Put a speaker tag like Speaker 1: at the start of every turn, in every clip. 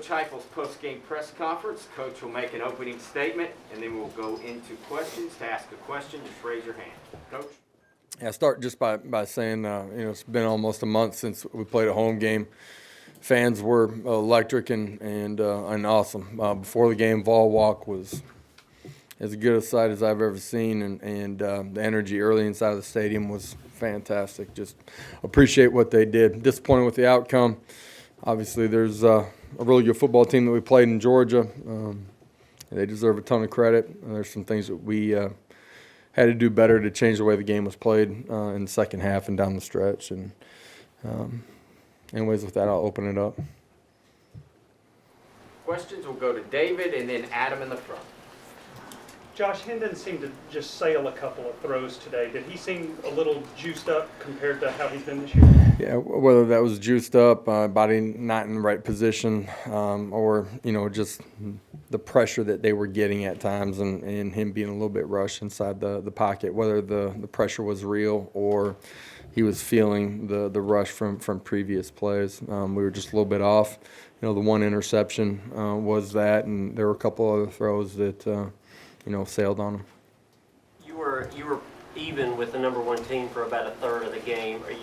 Speaker 1: Coach Heupel's post-game press conference. Coach will make an opening statement, and then we'll go into questions. To ask a question, just raise your hand. Coach?
Speaker 2: Yeah, I'll start just by saying, it's been almost a month since we played a home game. Fans were electric and awesome. Before the game, Vol Walk was as good a sight as I've ever seen, and the energy early inside of the stadium was fantastic. Just appreciate what they did. Disappointed with the outcome. Obviously, there's a really good football team that we played in Georgia. They deserve a ton of credit. There's some things that we had to do better to change the way the game was played in the second half and down the stretch. And anyways, with that, I'll open it up.
Speaker 1: Questions will go to David and then Adam in the front.
Speaker 3: Josh, Hendon seemed to just sail a couple of throws today. Did he seem a little juiced up compared to how he's been this year?
Speaker 2: Yeah, whether that was juiced up, body not in the right position, or, just the pressure that they were getting at times and him being a little bit rushed inside the pocket, whether the pressure was real or he was feeling the rush from previous plays. We were just a little bit off. The one interception was that, and there were a couple other throws that sailed on them.
Speaker 4: You were even with the number one team for about a third of the game. Is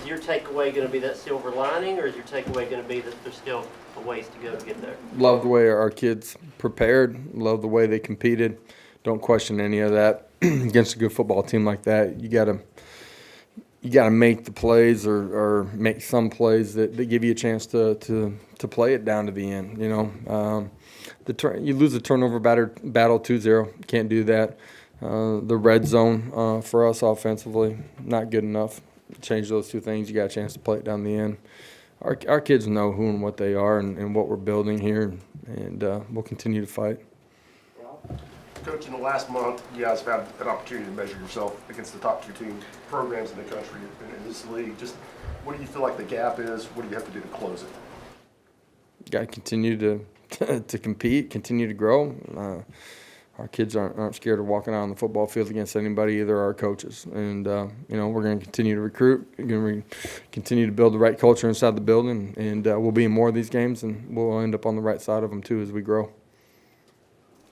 Speaker 4: your takeaway going to be that silver lining, or is your takeaway going to be that there's still a ways to go to get there?
Speaker 2: Love the way our kids prepared. Love the way they competed. Don't question any of that. Against a good football team like that, you gotta make the plays or make some plays that give you a chance to play it down to the end. You lose the turnover battle 2-0. Can't do that. The red zone for us offensively, not good enough. Change those two things. You got a chance to play it down the end. Our kids know who and what they are and what we're building here, and we'll continue to fight.
Speaker 5: Coach, in the last month, you guys have had an opportunity to measure yourself against the top two team programs in the country in this league. Just what do you feel like the gap is? What do you have to do to close it?
Speaker 2: Got to continue to compete, continue to grow. Our kids aren't scared of walking out on the football field against anybody, either our coaches. And, we're going to continue to recruit. We're going to continue to build the right culture inside the building. And we'll be in more of these games, and we'll end up on the right side of them, too, as we grow.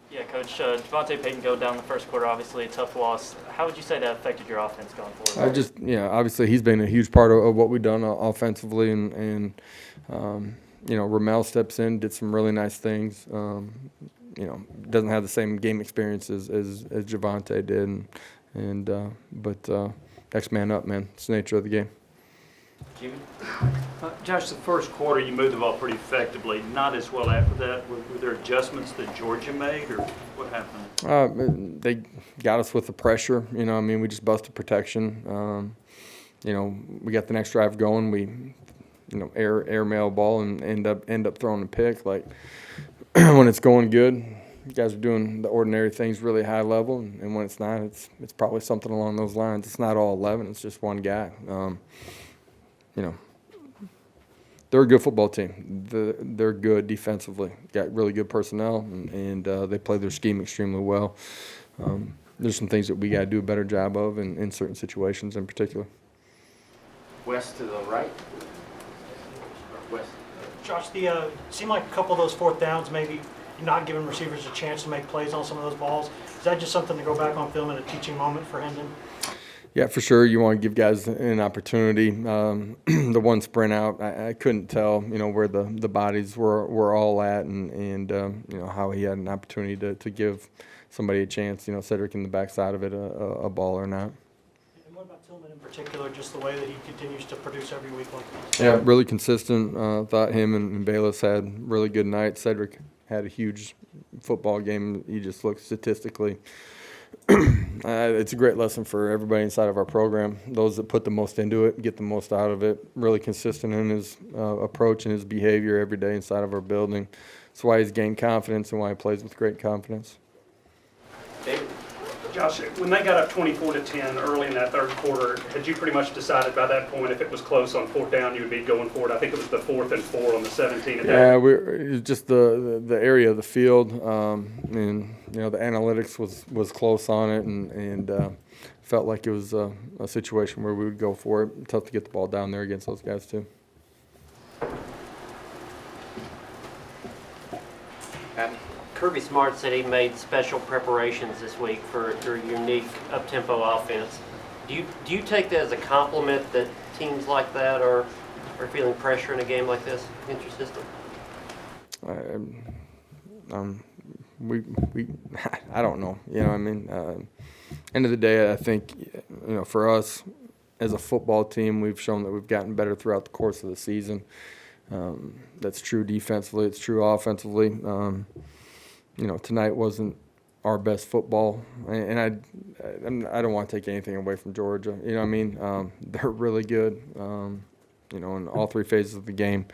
Speaker 6: Yeah, Coach, Devontae Payton go down the first quarter, obviously a tough loss. How would you say that affected your offense going forward?
Speaker 2: Obviously he's been a huge part of what we've done offensively, and Ramel steps in, did some really nice things. Doesn't have the same game experience as Javonte did, but next man up, man. It's the nature of the game.
Speaker 1: Jimmy?
Speaker 3: Josh, the first quarter you moved the ball pretty effectively. Not as well after that. Were there adjustments that Georgia made, or what happened?
Speaker 2: They got us with the pressure. We just busted protection. We got the next drive going. We, airmail ball and end up throwing a pick. Like when it's going good, you guys are doing the ordinary things really high level, and when it's not, it's probably something along those lines. It's not all 11. It's just one guy. They're a good football team. They're good defensively. Got really good personnel, and they play their scheme extremely well. There's some things that we got to do a better job of in certain situations in particular.
Speaker 1: West to the right. West.
Speaker 7: Josh, seemed like a couple of those fourth downs, maybe not giving receivers a chance to make plays on some of those balls. Is that just something to go back on film and a teaching moment for Hendon?
Speaker 2: Yeah, for sure. You want to give guys an opportunity. The one sprint out, I couldn't tell, where the bodies were all at, and how he had an opportunity to give somebody a chance. Cedric in the backside of it, a ball or not.
Speaker 7: And what about Tillman in particular? Just the way that he continues to produce every week like this.
Speaker 2: Yeah, really consistent. Thought him and Bayless had really good nights. Cedric had a huge football game. He just looked statistically. It's a great lesson for everybody inside of our program. Those that put the most into it, get the most out of it. Really consistent in his approach and his behavior every day inside of our building. That's why he's gained confidence and why he plays with great confidence.
Speaker 1: David?
Speaker 3: Josh, when they got up 24-10 early in that third quarter, had you pretty much decided by that point if it was close on fourth down you would be going for it? I think it was the 4th and 4 on the 17.
Speaker 2: Yeah, it was just the area of the field, and the analytics was close on it, and felt like it was a situation where we would go for it. Tough to get the ball down there against those guys too.
Speaker 4: Kirby Smart said he made special preparations this week for your unique up-tempo offense. Do you take that as a compliment that teams like that are feeling pressure in a game like this against your system?
Speaker 2: I don't know. You know what I mean? End of the day, I think, you know, for us as a football team, we've shown that we've gotten better throughout the course of the season. That's true defensively. It's true offensively. You know, tonight wasn't our best football, and I don't want to take anything away from Georgia. You know what I mean? They're really good, you know, in all three phases of the game.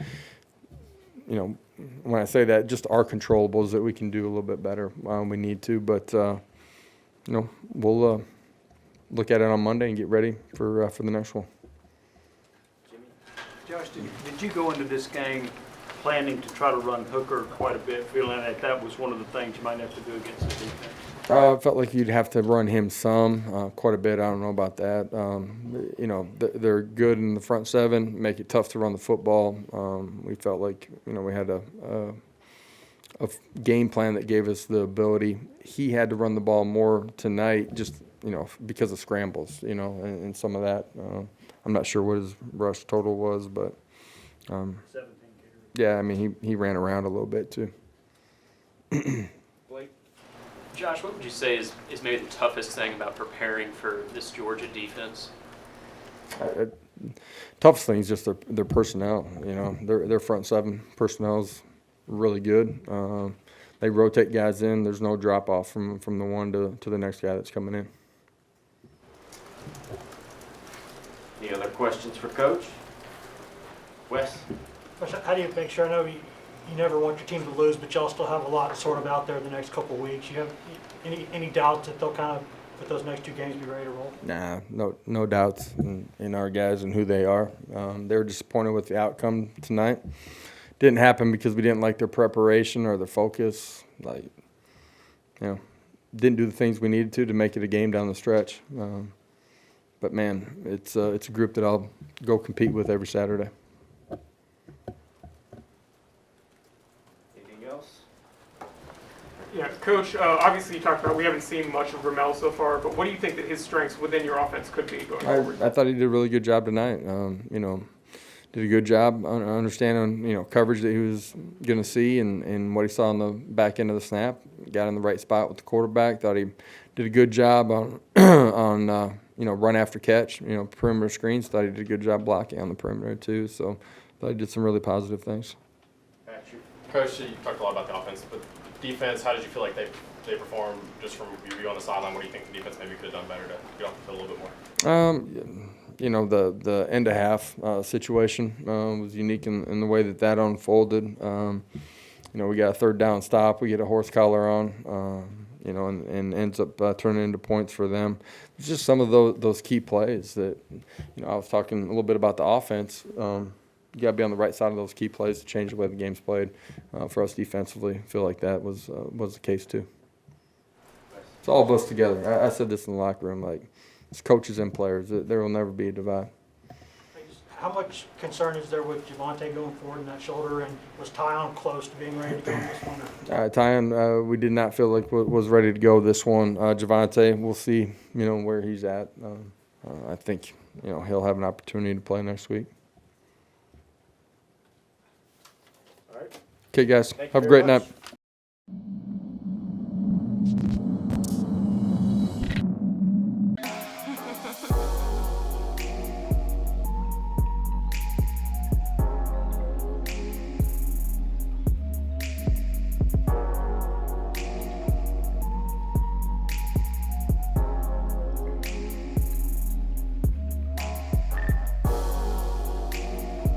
Speaker 2: You know, when I say that, just our controllables that we can do a little bit better. We need to, but, you know, we'll look at it on Monday and get ready for the next one.
Speaker 8: Josh, did you go into this game planning to try to run Hooker quite a bit, feeling that that was one of the things you might have to do against the defense?
Speaker 2: I felt like you'd have to run him some, quite a bit. I don't know about that. You know, they're good in the front seven, make it tough to run the football. We felt like, you know, we had a game plan that gave us the ability. He had to run the ball more tonight just, you know, because of scrambles, you know, and some of that. I'm not sure what his rush total was, but
Speaker 8: 17 carries.
Speaker 2: yeah, I mean, he ran around a little bit too.
Speaker 9: Blake? Josh, what would you say is maybe the toughest thing about preparing for this Georgia defense?
Speaker 2: Toughest thing is just their personnel. You know, their front seven personnel's really good. They rotate guys in. There's no drop off from the one to the next guy that's coming in.
Speaker 1: Any other questions for Coach? Wes?
Speaker 7: Coach, how do you make sure, I know you never want your team to lose, but y'all still have a lot sort of out there the next couple of weeks. You have any doubts that they'll kind of, with those next two games, be ready to roll?
Speaker 2: Nah, no doubts in our guys and who they are. They were disappointed with the outcome tonight. Didn't happen because we didn't like their preparation or their focus. Like, you know, didn't do the things we needed to make it a game down the stretch. But man, it's a group that I'll go compete with every Saturday.
Speaker 1: Anything else?
Speaker 10: Yeah, Coach, obviously you talked about we haven't seen much of Ramel so far, but what do you think that his strengths within your offense could be going forward?
Speaker 2: I thought he did a really good job tonight. You know, did a good job understanding, you know, coverage that he was going to see and what he saw on the back end of the snap. Got in the right spot with the quarterback. Thought he did a good job on you know, run after catch, you know, perimeter screens. Thought he did a good job blocking on the perimeter too. So thought he did some really positive things.
Speaker 11: Coach, you talked a lot about the offense, but defense, how did you feel like they performed just from your view on the sideline? What do you think the defense maybe could have done better to get off the field a little bit more?
Speaker 2: You know, the end of half situation was unique in the way that unfolded. You know, we got a third down stop. We get a horse collar on, you know, and ends up turning into points for them. It's just some of those key plays that, you know, I was talking a little bit about the offense. You got to be on the right side of those key plays to change the way the game's played. For us defensively, I feel like that was the case too. It's all of us together. I said this in the locker room, like, it's coaches and players. There will never be a divide.
Speaker 7: How much concern is there with Javonte going forward in that shoulder, and was Tyon close to being ready to go in this one?
Speaker 2: Tyon, we did not feel like was ready to go this one. Javonte, we'll see, you know, where he's at. I think, you know, he'll have an opportunity to play next week.
Speaker 1: All right.
Speaker 2: Okay, guys,
Speaker 1: Thank you
Speaker 2: have a
Speaker 1: very
Speaker 2: great
Speaker 1: much.
Speaker 2: night.